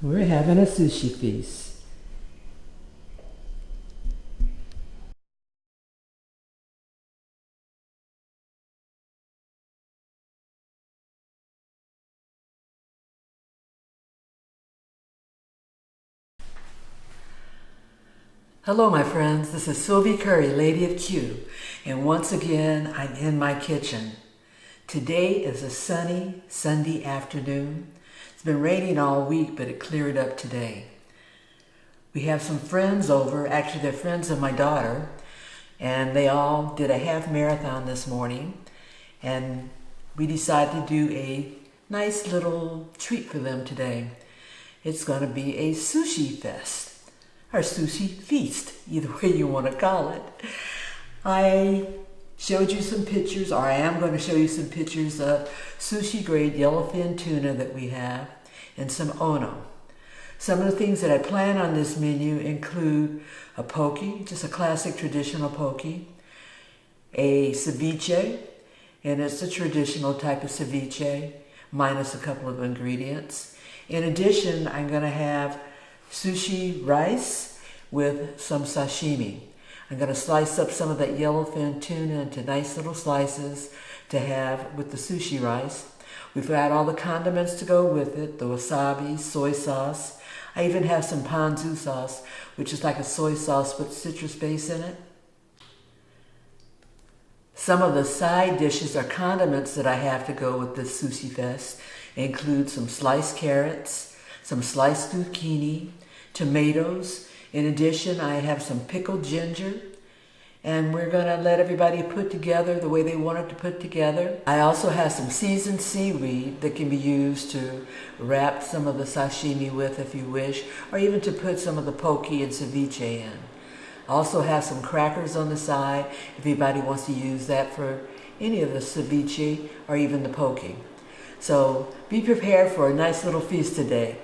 We're having a sushi feast. Hello my friends, this is Sylvie Curry, Lady of Q, and once again I'm in my kitchen. Today is a sunny Sunday afternoon. It's been raining all week, but it cleared up today. We have some friends over, actually they're friends of my daughter, and they all did a half marathon this morning, and we decided to do a nice little treat for them today. It's going to be a sushi fest. Or sushi feast, either way you want to call it. I showed you some pictures, or I am going to show you some pictures of sushi grade yellow fin tuna that we have, and some Ono. Some of the things that I plan on this menu include a poke, just a classic traditional poke, a ceviche, and it's a traditional type of ceviche, minus a couple of ingredients. In addition, I'm going to have sushi rice with some sashimi. I'm going to slice up some of that yellowfin tuna into nice little slices to have with the sushi rice. We've got all the condiments to go with it, the wasabi, soy sauce. I even have some ponzu sauce, which is like a soy sauce with citrus base in it. Some of the side dishes or condiments that I have to go with this sushi fest include some sliced carrots, some sliced zucchini, tomatoes. In addition, I have some pickled ginger, and we're going to let everybody put together the way they want it to put together. I also have some seasoned seaweed that can be used to wrap some of the sashimi with if you wish, or even to put some of the poke and ceviche in. I also have some crackers on the side if anybody wants to use that for any of the ceviche or even the poke. So be prepared for a nice little feast today.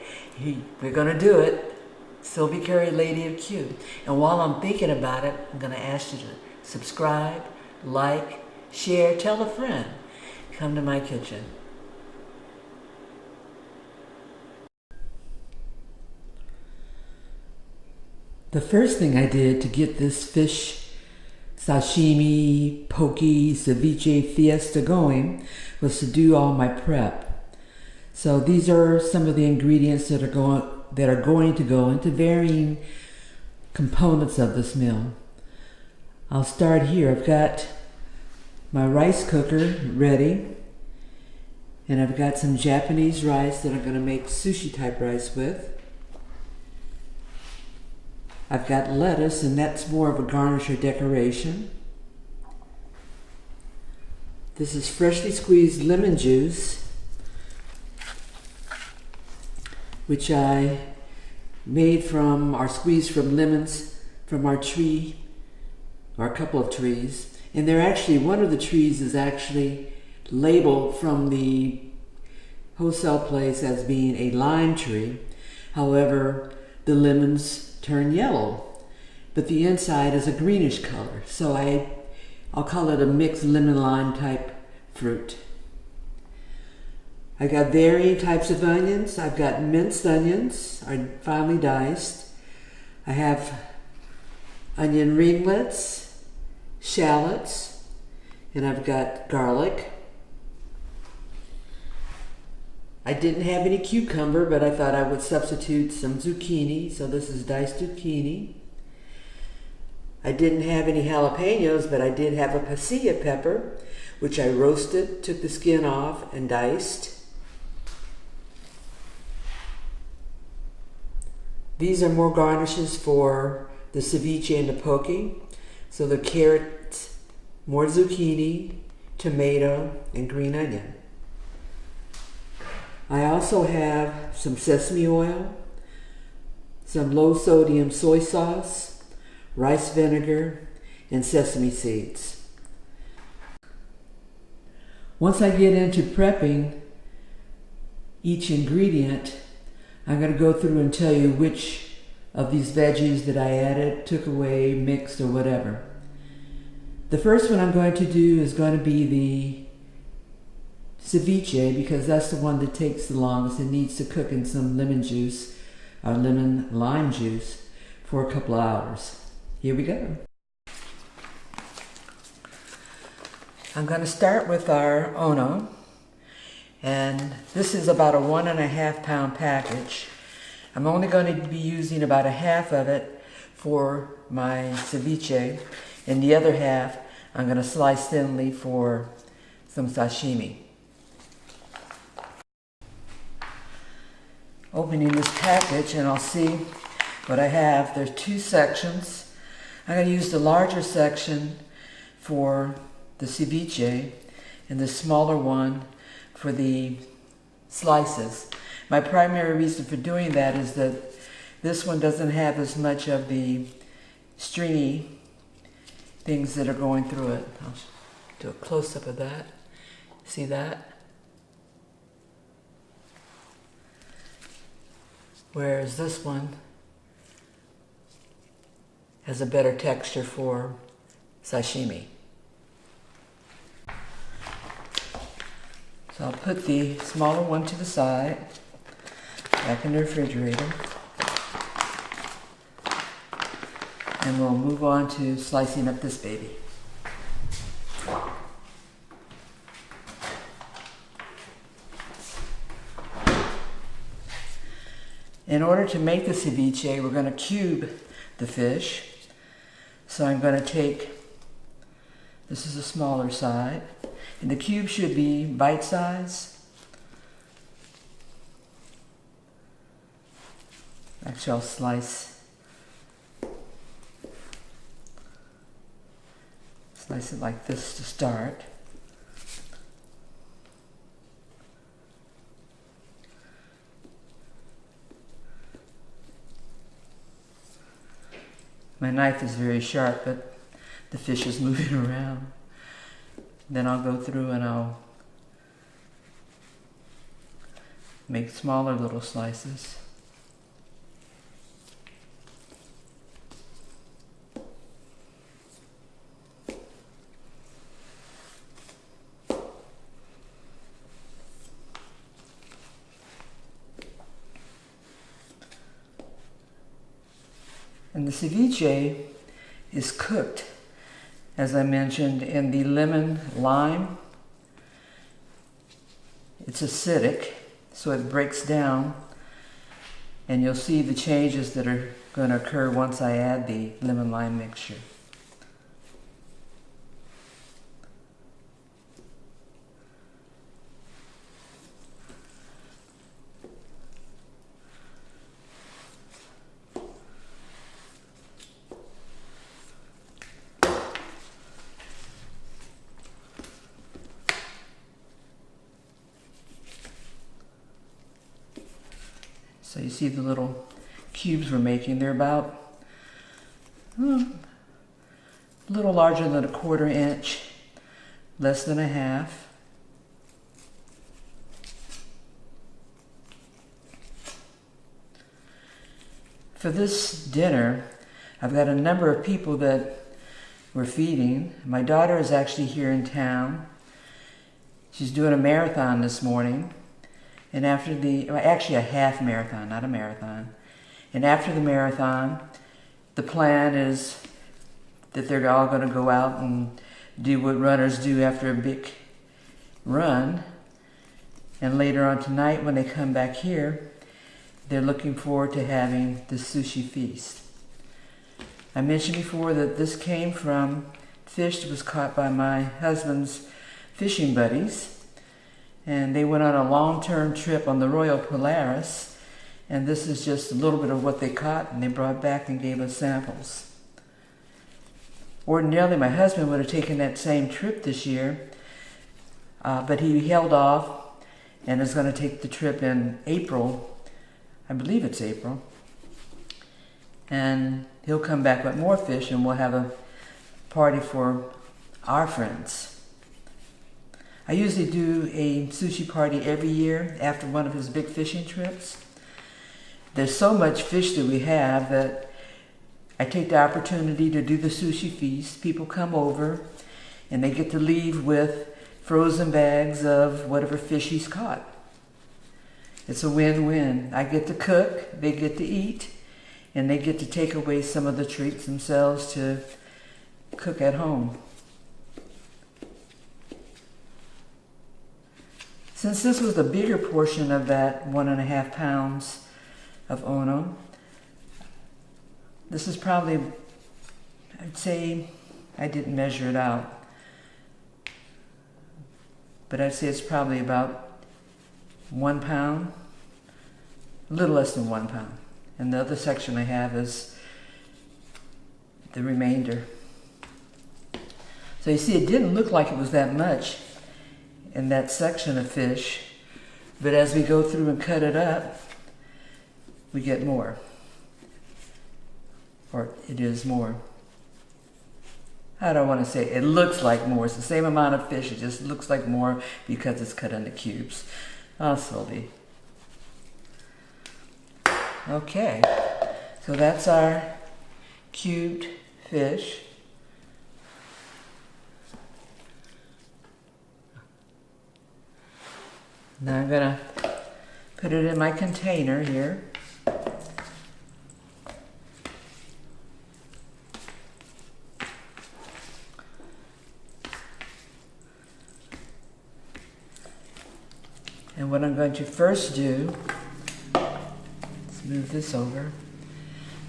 We're going to do it. Sylvie Curry, Lady of Q. And while I'm thinking about it, I'm going to ask you to subscribe, like, share, tell a friend. Come to my kitchen. The first thing I did to get this fish sashimi, poke, ceviche fiesta going was to do all my prep. So these are some of the ingredients that are going to go into varying components of this meal. I'll start here. I've got my rice cooker ready, and I've got some Japanese rice that I'm going to make sushi type rice with. I've got lettuce, and that's more of a garnish or decoration. This is freshly squeezed lemon juice, which I made from, or squeezed from lemons from our tree, or a couple of trees. And they're actually, one of the trees is actually labeled from the wholesale place as being a lime tree. However, the lemons turn yellow, but the inside is a greenish color. So I'll call it a mixed lemon-lime type fruit. I got varying types of onions. I've got minced onions, are finely diced. I have onion ringlets, shallots, and I've got garlic. I didn't have any cucumber, but I thought I would substitute some zucchini, so this is diced zucchini. I didn't have any jalapenos, but I did have a pasilla pepper, which I roasted, took the skin off, and diced. These are more garnishes for the ceviche and the poke. So the carrots, more zucchini, tomato, and green onion. I also have some sesame oil, some low sodium soy sauce, rice vinegar, and sesame seeds. Once I get into prepping each ingredient, I'm going to go through and tell you which of these veggies that I added, took away, mixed, or whatever. The first one I'm going to do is going to be the ceviche, because that's the one that takes the longest and needs to cook in some lemon juice our lemon lime juice for a couple of hours. Here we go. I'm going to start with our Ono, and this is about a 1.5 pound package. I'm only going to be using about a half of it for my ceviche, and the other half I'm going to slice thinly for some sashimi. Opening this package and I'll see what I have. There's 2 sections. I'm going to use the larger section for the ceviche and the smaller one for the slices. My primary reason for doing that is that this one doesn't have as much of the stringy things that are going through it. I'll do a close-up of that. See that? Whereas this one has a better texture for sashimi. So I'll put the smaller one to the side, back in the refrigerator, and we'll move on to slicing up this baby. In order to make the ceviche, we're going to cube the fish. So I'm going to take, this is a smaller side, and the cube should be bite size. Actually, I'll slice it like this to start. My knife is very sharp, but the fish is moving around. Then I'll go through and I'll make smaller little slices. And the ceviche is cooked, as I mentioned, in the lemon lime. It's acidic, so it breaks down, and you'll see the changes that are going to occur once I add the lemon lime mixture. So you see the little cubes we're making. They're about a little larger than 1/4 inch, less than a half. For this dinner, I've got a number of people that we're feeding. My daughter is actually here in town. She's doing a marathon this morning. And after actually a half marathon, not a marathon. And after the marathon, the plan is that they're all going to go out and do what runners do after a big run. And later on tonight, when they come back here, they're looking forward to having the sushi feast. I mentioned before that this came from fish that was caught by my husband's fishing buddies. And they went on a long-term trip on the Royal Polaris, and this is just a little bit of what they caught, and they brought back and gave us samples. Ordinarily, my husband would have taken that same trip this year, but he held off and is going to take the trip in April. I believe it's April. And he'll come back with more fish, and we'll have a party for our friends. I usually do a sushi party every year after one of his big fishing trips. There's so much fish that we have that I take the opportunity to do the sushi feast. People come over and they get to leave with frozen bags of whatever fish he's caught. It's a win-win. I get to cook, they get to eat, and they get to take away some of the treats themselves to cook at home. Since this was the bigger portion of that 1.5 pounds of Ono, this is probably, I'd say, I didn't measure it out, but I'd say it's probably about 1 pound, a little less than 1 pound. And the other section I have is the remainder. So you see, it didn't look like it was that much in that section of fish, but as we go through and cut it up, we get more, or it is more. I don't want to say it looks like more. It's the same amount of fish. It just looks like more because it's cut into cubes. Oh, Sylvie. Okay, so that's our cubed fish. Now I'm going to put it in my container here. And what I'm going to first do, let's move this over.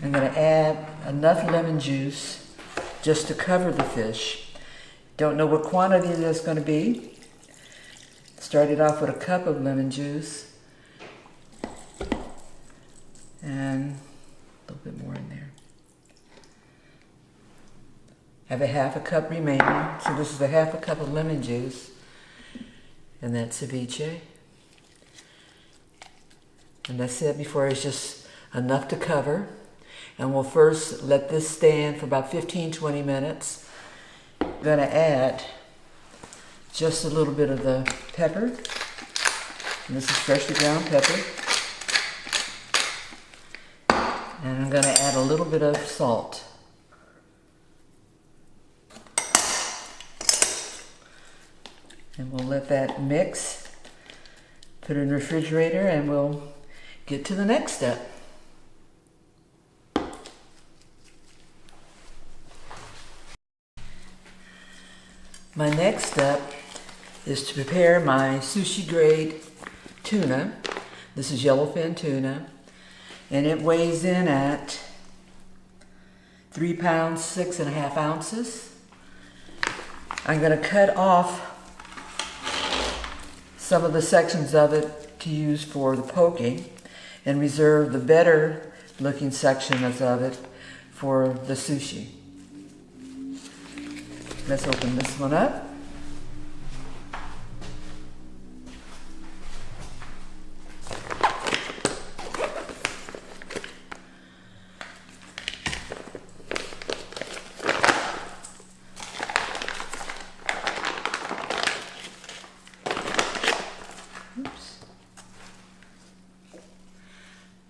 I'm going to add enough lemon juice just to cover the fish. Don't know what quantity that's going to be. Started off with a cup of lemon juice and a little bit more in there. Have a half a cup remaining. So this is a half a cup of lemon juice, and that's ceviche. And I said before, it's just enough to cover. And we'll first let this stand for about 15-20 minutes. I'm gonna add just a little bit of the pepper. And this is freshly ground pepper. And I'm gonna add a little bit of salt. And we'll let that mix. Put it in the refrigerator and we'll get to the next step. My next step is to prepare my sushi grade tuna. This is Yellow Fin Tuna, and it weighs in at 3 pounds, 6.5 ounces. I'm going to cut off some of the sections of it to use for the poking and reserve the better looking sections of it for the sushi. Let's open this one up. Oops.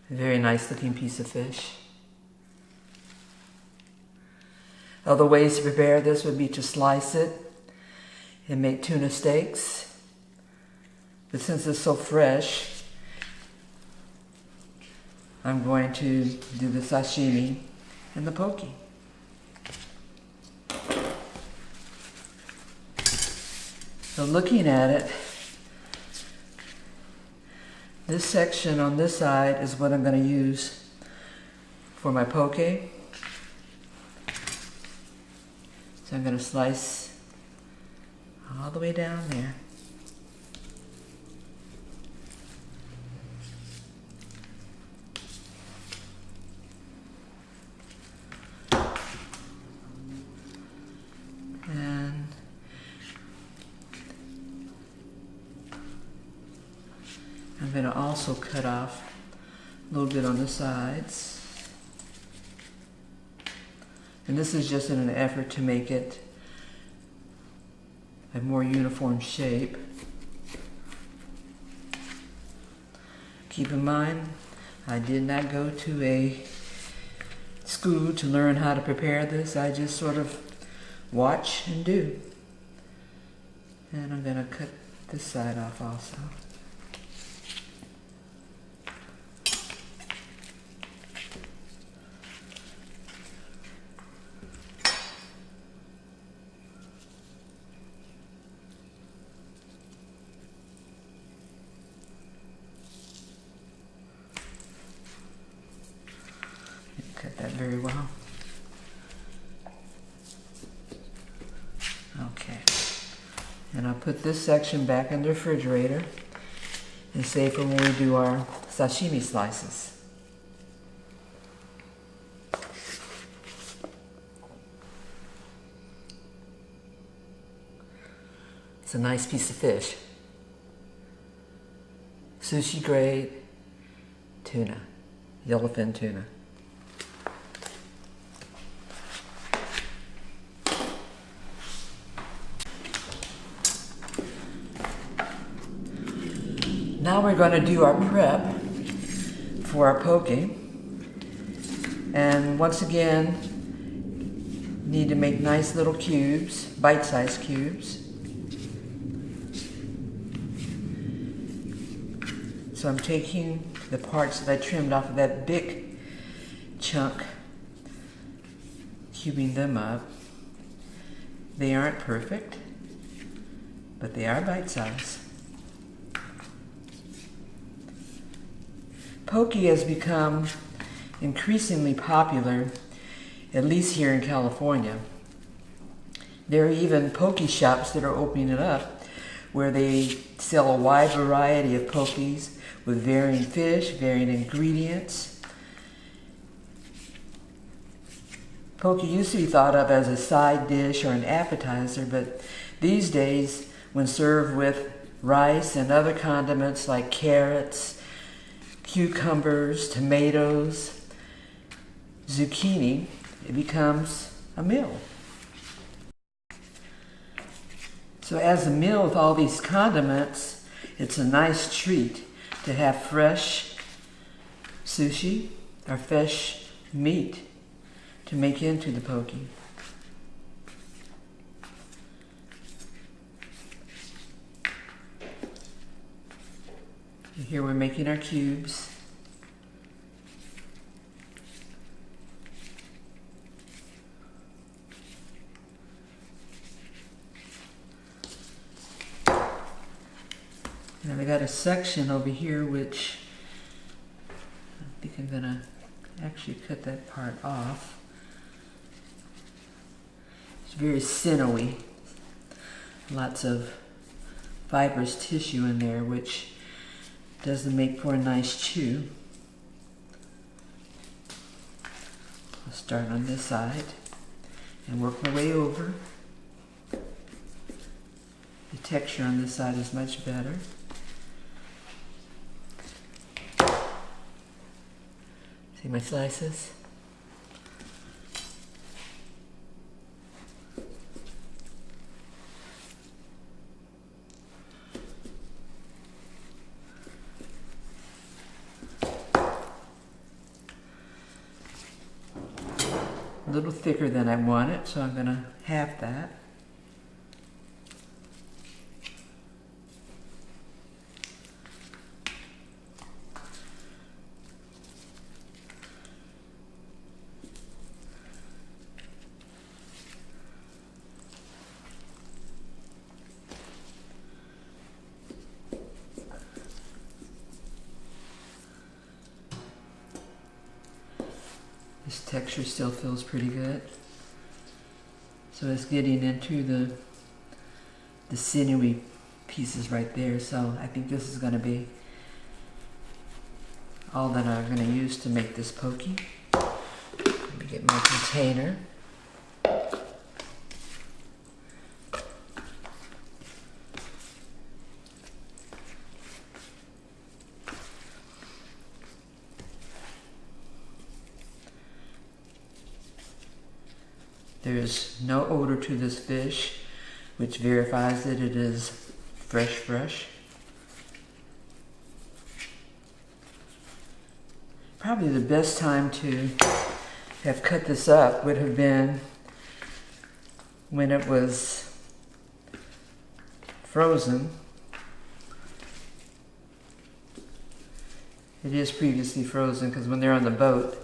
Very nice looking piece of fish. Other ways to prepare this would be to slice it and make tuna steaks. But since it's so fresh, I'm going to do the sashimi and the poke. So looking at it, this section on this side is what I'm going to use for my poke. So I'm going to slice all the way down there. And I'm going to also cut off a little bit on the sides. And this is just in an effort to make it a more uniform shape. Keep in mind, I did not go to a school to learn how to prepare this. I just sort of watch and do. And I'm going to cut this side off also. very well. Okay. And I'll put this section back in the refrigerator and save for when we do our sashimi slices. It's a nice piece of fish. Sushi grade tuna, yellow fin tuna. Now we're going to do our prep for our poking. And once again, need to make nice little cubes, bite-sized cubes. So I'm taking the parts that I trimmed off of that big chunk, cubing them up. They aren't perfect, but they are bite-sized. Poke has become increasingly popular, at least here in California. There are even poke shops that are opening up where they sell a wide variety of pokies with varying fish, varying ingredients. Poke used to be thought of as a side dish or an appetizer, but these days, when served with rice and other condiments like carrots, cucumbers, tomatoes, zucchini, it becomes a meal. So as a meal with all these condiments, it's a nice treat to have fresh sushi or fresh meat to make into the poke. Here we're making our cubes. Now we got a section over here which I think I'm gonna actually cut that part off. It's very sinewy. Lots of fibrous tissue in there, which doesn't make for a nice chew. I'll start on this side and work my way over. The texture on this side is much better. See my slices? A little thicker than I want it, so I'm going to half that. This texture still feels pretty good. So it's getting into the sinewy pieces right there. So I think this is going to be all that I'm going to use to make this poke. Let me get my container. There's no odor to this fish, which verifies that it is fresh. Probably the best time to have cut this up would have been when it was frozen. It is previously frozen because when they're on the boat,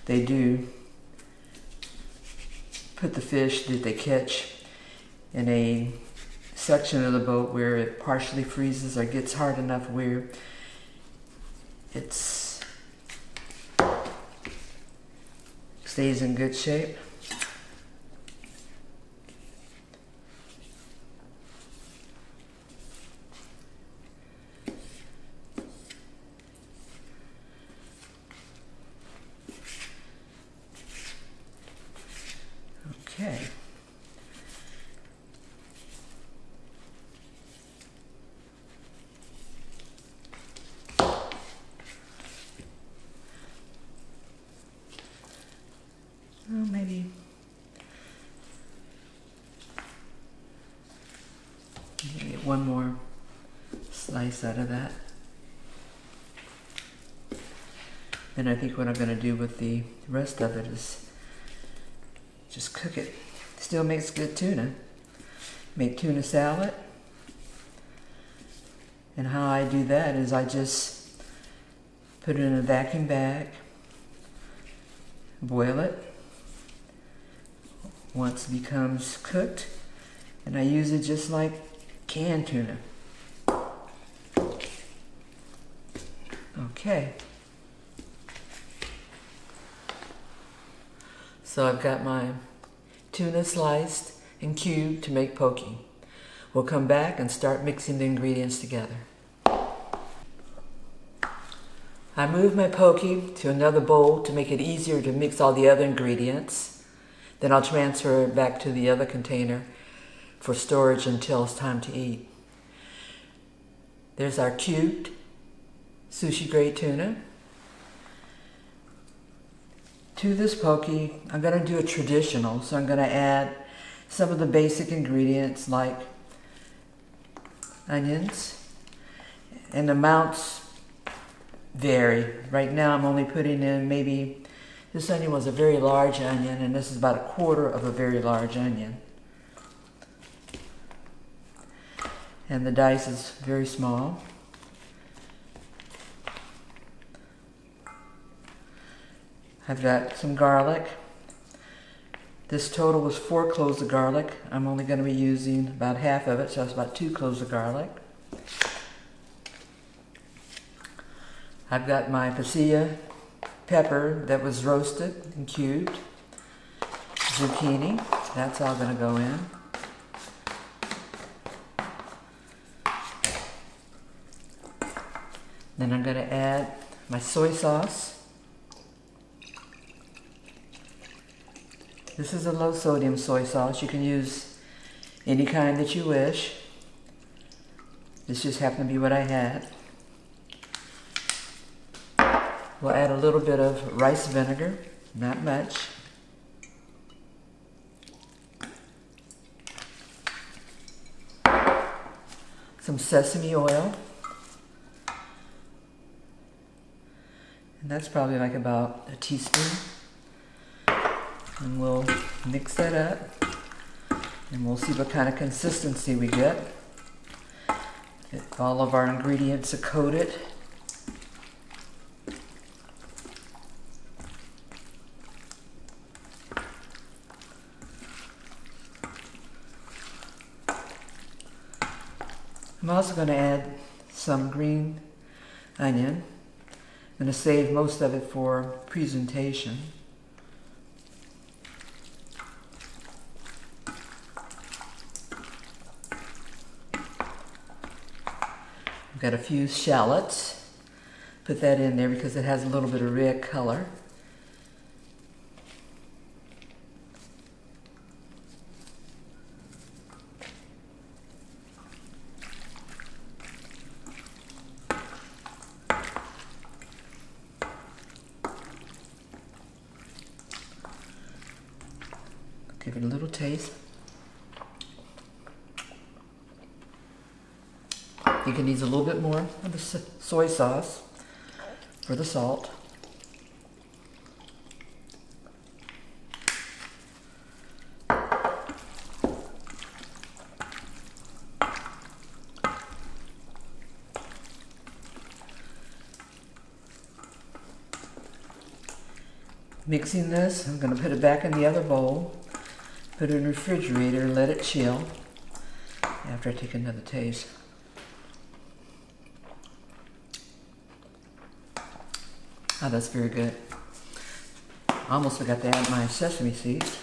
they do put the fish that they catch in a section of the boat where it partially freezes or gets hard enough where it's stays in good shape. Okay. Well, maybe get one more slice out of that. And I think what I'm going to do with the rest of it is just cook it. Still makes good tuna. Make tuna salad. And how I do that is I just put it in a vacuum bag, boil it. Once it becomes cooked, and I use it just like canned tuna. Okay. So I've got my tuna sliced and cubed to make poke. We'll come back and start mixing the ingredients together. I moved my poke to another bowl to make it easier to mix all the other ingredients. Then I'll transfer it back to the other container for storage until it's time to eat. There's our cubed sushi grade tuna. To this poke, I'm going to do a traditional, so I'm going to add some of the basic ingredients like onions, and amounts vary. Right now I'm only putting in maybe, this onion was a very large onion, and this is about 1/4 of a very large onion. And the dice is very small. I've got some garlic. This total was 4 cloves of garlic. I'm only going to be using about half of it, so that's about 2 cloves of garlic. I've got my pasilla pepper that was roasted and cubed. Zucchini, that's all going to go in. Then I'm going to add my soy sauce. This is a low sodium soy sauce. You can use any kind that you wish. This just happened to be what I had. We'll add a little bit of rice vinegar, not much. Some sesame oil. And that's probably like about a teaspoon. And we'll mix that up. And we'll see what kind of consistency we get. If all of our ingredients are coated. I'm also going to add some green onion. I'm going to save most of it for presentation. I've got a few shallots. Put that in there because it has a little bit of red color. Give it a little taste. I think it needs a little bit more of the soy sauce for the salt. Mixing this, I'm going to put it back in the other bowl. Put it in the refrigerator and let it chill after I take another taste. Oh, that's very good. I almost forgot to add my sesame seeds.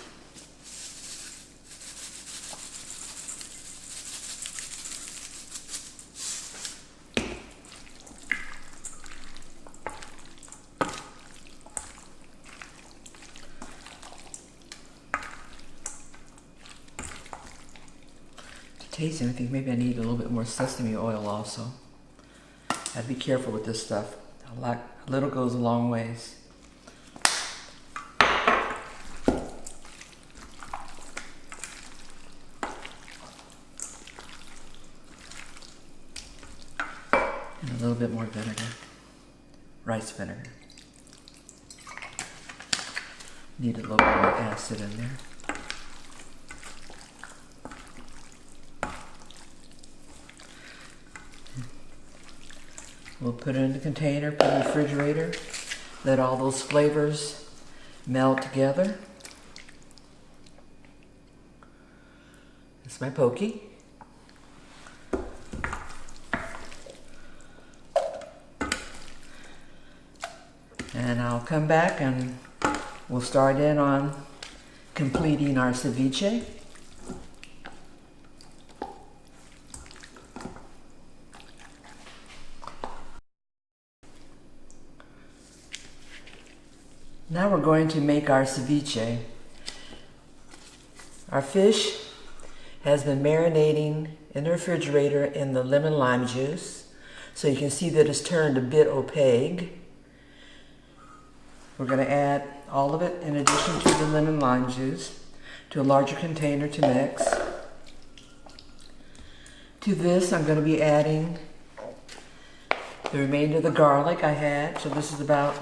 To taste anything, maybe I need a little bit more sesame oil also. I have to be careful with this stuff. A little goes a long ways. And a little bit more vinegar, rice vinegar. Need a little bit more acid in there. We'll put it in the container, put it in the refrigerator, let all those flavors meld together. That's my poke. And I'll come back and we'll start in on completing our ceviche. Now we're going to make our ceviche. Our fish has been marinating in the refrigerator in the lemon lime juice, so you can see that it's turned a bit opaque. We're going to add all of it in addition to the lemon lime juice to a larger container to mix. To this, I'm going to be adding the remainder of the garlic I had. So this is about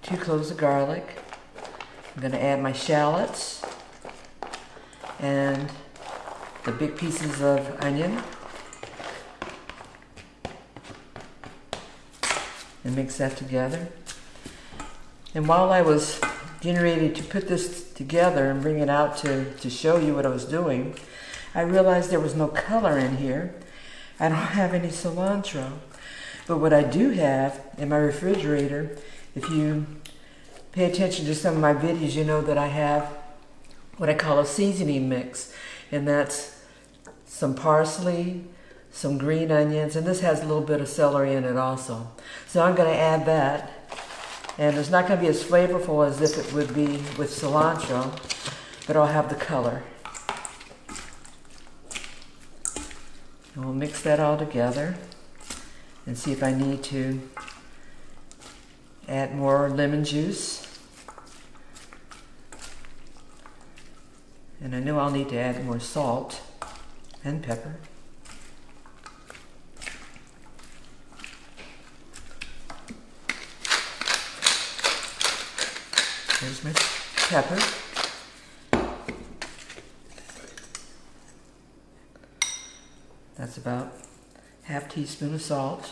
2 cloves of garlic. I'm going to add my shallots and the big pieces of onion and mix that together. And while I was getting ready to put this together and bring it out to show you what I was doing, I realized there was no color in here. I don't have any cilantro. But what I do have in my refrigerator, if you pay attention to some of my videos, you know that I have what I call a seasoning mix. And that's some parsley, some green onions, and this has a little bit of celery in it also. So I'm going to add that. And it's not going to be as flavorful as if it would be with cilantro, but I'll have the color. And we'll mix that all together and see if I need to add more lemon juice. And I know I'll need to add more salt and pepper. There's my pepper. That's about ½ teaspoon of salt.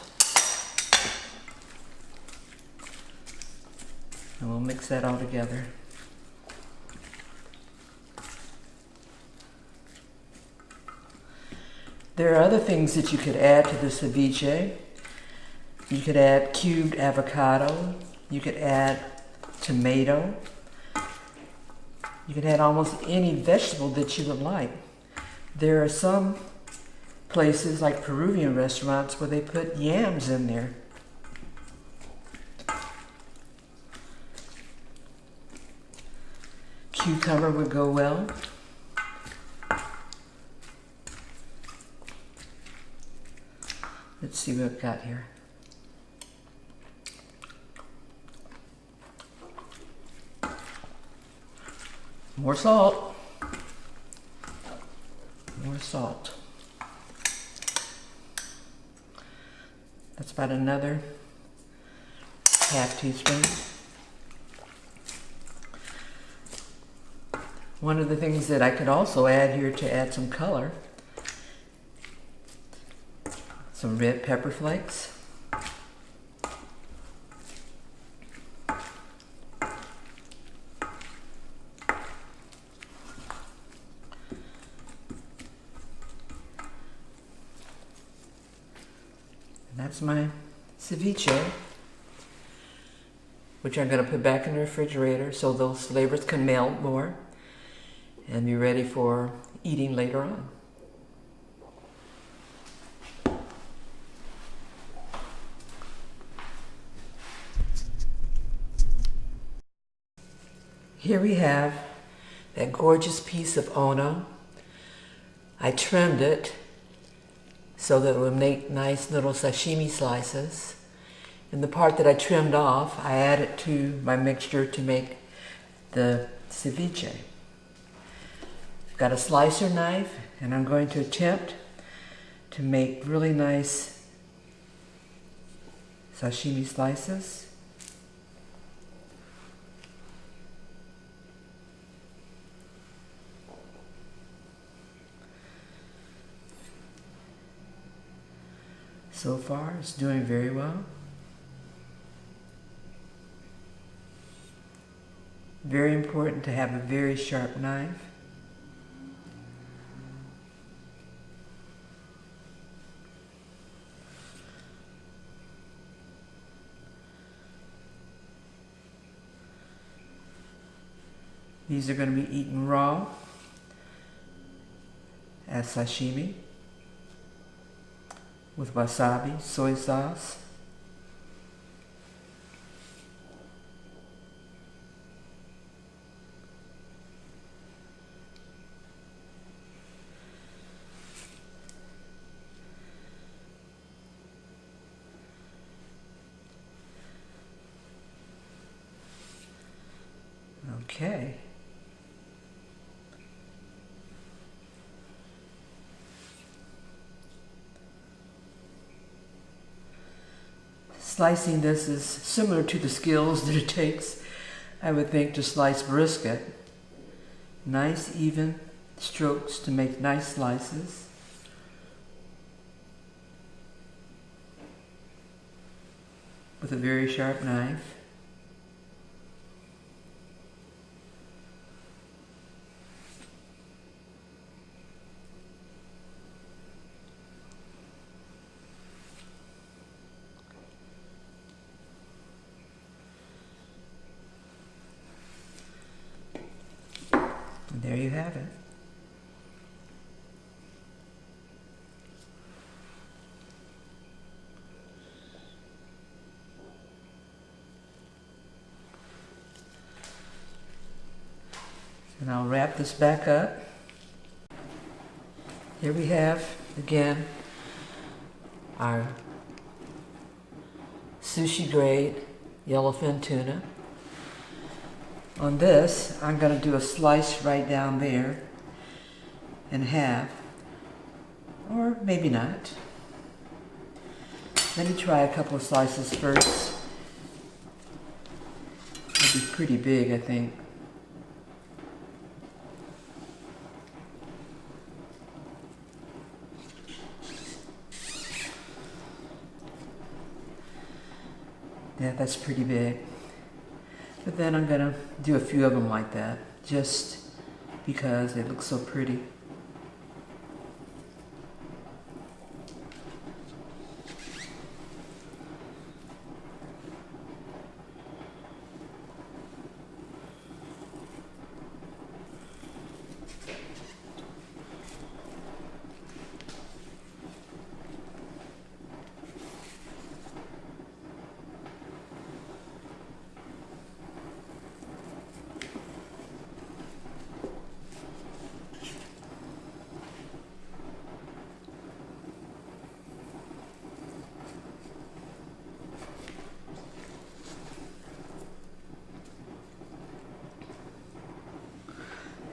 And we'll mix that all together. There are other things that you could add to the ceviche. You could add cubed avocado. You could add tomato. You can add almost any vegetable that you would like. There are some places like Peruvian restaurants where they put yams in there. Cucumber would go well. Let's see what I've got here. More salt. More salt. That's about another ½ teaspoon. One of the things that I could also add here to add some color, some red pepper flakes. That's my ceviche. which I'm going to put back in the refrigerator so those flavors can melt more and be ready for eating later on. Here we have that gorgeous piece of Ono. I trimmed it so that it would make nice little sashimi slices. And the part that I trimmed off, I added to my mixture to make the ceviche. I've got a slicer knife, and I'm going to attempt to make really nice sashimi slices. So far, it's doing very well. Very important to have a very sharp knife. These are going to be eaten raw as sashimi with wasabi, soy sauce. Okay. Slicing this is similar to the skills that it takes, I would think, to slice brisket. Nice, even strokes to make nice slices. With a very sharp knife. And there you have it. And I'll wrap this back up. Here we have, again, our sushi grade yellowfin tuna. On this, I'm going to do a slice right down there in half, or maybe not. Let me try a couple of slices first. It'll be pretty big, I think. Yeah, that's pretty big. But then I'm going to do a few of them like that, just because they look so pretty.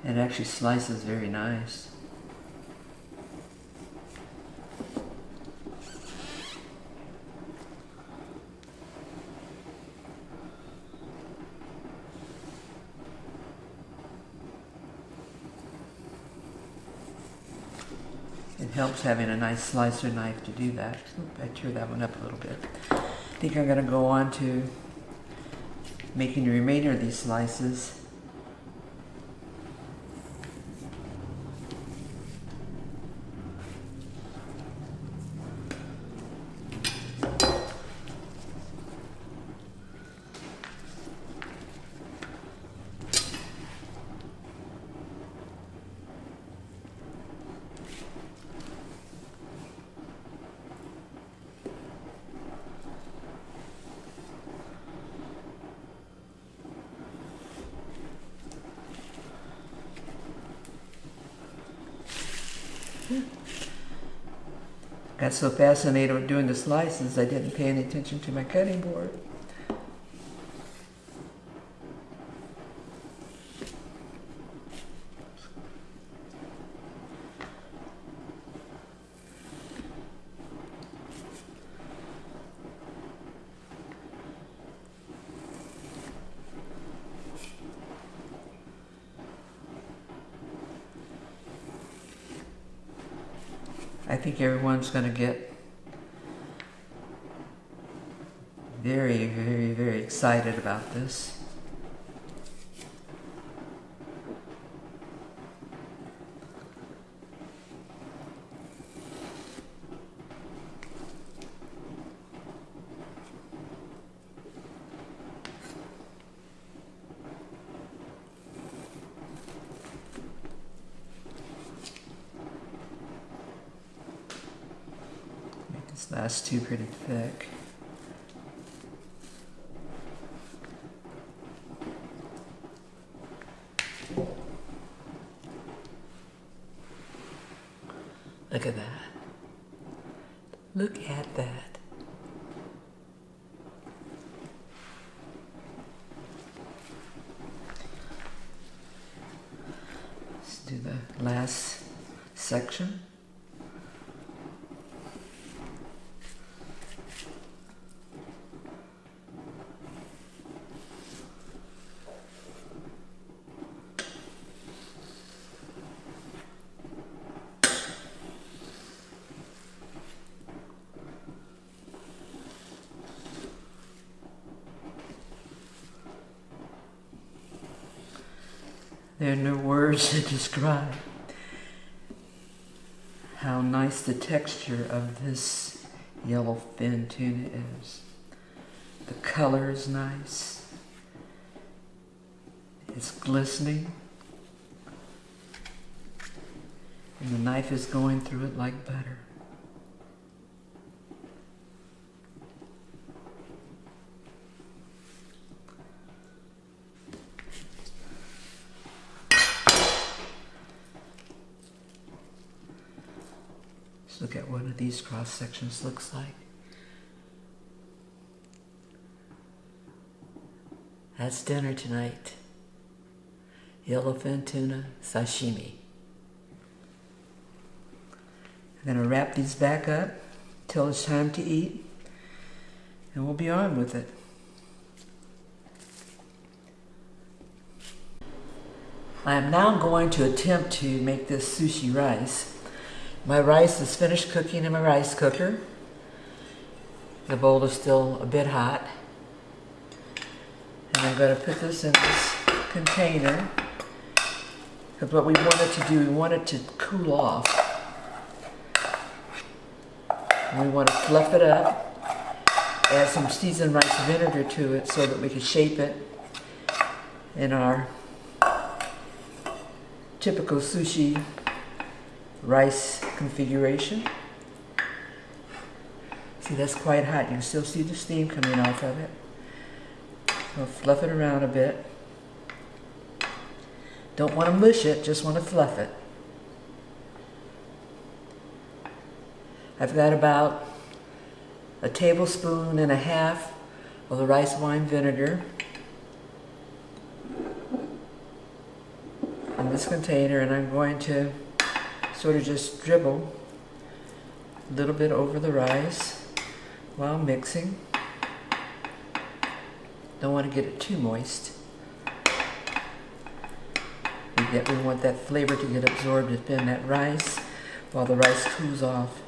It actually slices very nice. It helps having a nice slicer knife to do that. Oop, I tore that one up a little bit. I think I'm going to go on to making the remainder of these slices. Got so fascinated with doing the slices, I didn't pay any attention to my cutting board. I think everyone's going to get very, very, very excited about this. This last two pretty thick. Look at that. Look at that. Let's do the last section. There are no words to describe how nice the texture of this yellow fin tuna is. The color is nice. It's glistening. And the knife is going through it like butter. Look at what one of these cross sections looks like. That's dinner tonight. Yellow fin tuna sashimi. I'm going to wrap these back up till it's time to eat, and we'll be on with it. I am now going to attempt to make this sushi rice. My rice is finished cooking in my rice cooker. The bowl is still a bit hot. And I'm going to put this in this container. Because what we want it to do, we want it to cool off. And we want to fluff it up, add some seasoned rice vinegar to it so that we can shape it in our typical sushi rice configuration. See, that's quite hot. You can still see the steam coming off of it. So fluff it around a bit. Don't want to mush it, just want to fluff it. I've got about 1.5 tablespoons of the rice wine vinegar in this container, and I'm going to sort of just dribble a little bit over the rice while mixing. Don't want to get it too moist. Yet we want that flavor to get absorbed within that rice while the rice cools off.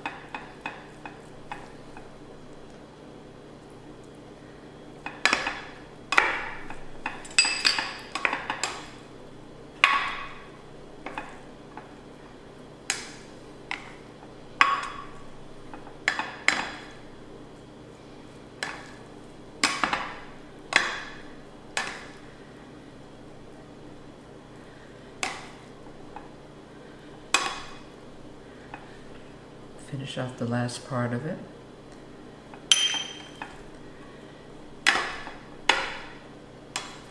Finish off the last part of it.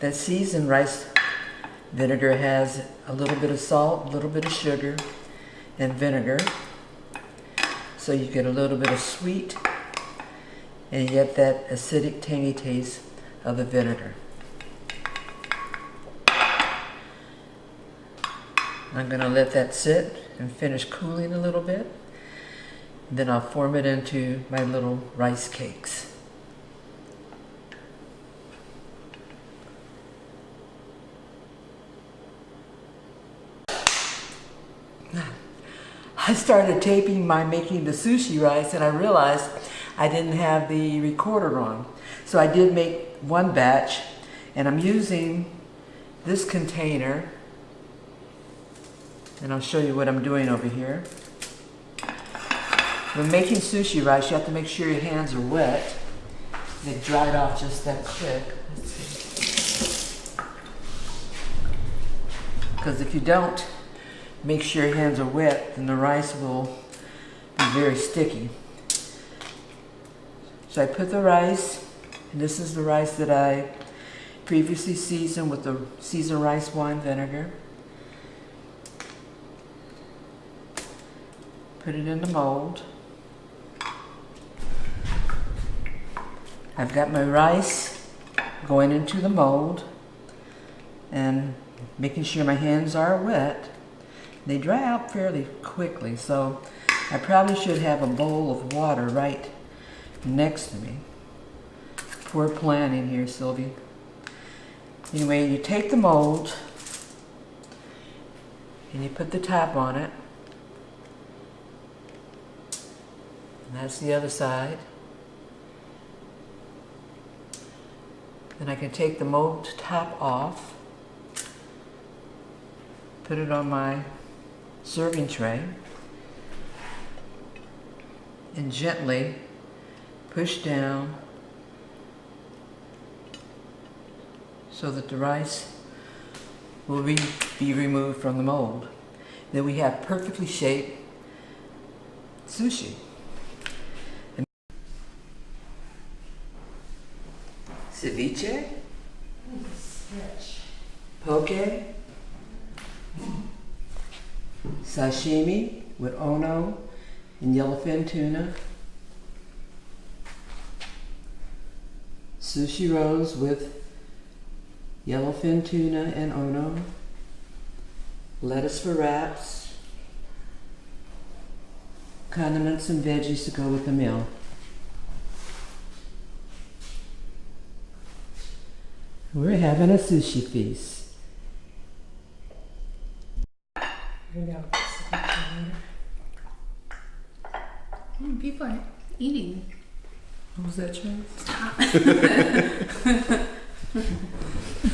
That seasoned rice vinegar has a little bit of salt, a little bit of sugar, and vinegar. So so you get a little bit of sweet and you get that acidic, tangy taste of the vinegar. I'm going to let that sit and finish cooling a little bit. Then I'll form it into my little rice cakes. I started taping my making the sushi rice and I realized I didn't have the recorder on. So I did make one batch and I'm using this container, and I'll show you what I'm doing over here. When making sushi rice, you have to make sure your hands are wet. They dried off just that quick. Let's see. Because if you don't make sure your hands are wet, then the rice will be very sticky. So I put the rice, and this is the rice that I previously seasoned with the seasoned rice wine vinegar. Put it in the mold. I've got my rice going into the mold and making sure my hands are wet. They dry out fairly quickly, so I probably should have a bowl of water right next to me. Poor planning here, Sylvie. Anyway, you take the mold and you put the top on it. And that's the other side. Then I can take the mold top off, put it on my serving tray, and gently push down so that the rice will be removed from the mold. Then we have perfectly shaped sushi. Ceviche, poke, sashimi with Ono and Yellow Fin Tuna, sushi rolls with Yellow Fin Tuna and Ono, lettuce for wraps, condiments and veggies to go with the meal. We're having a sushi feast. Here we go. People are eating. What was that, Chase? Stop.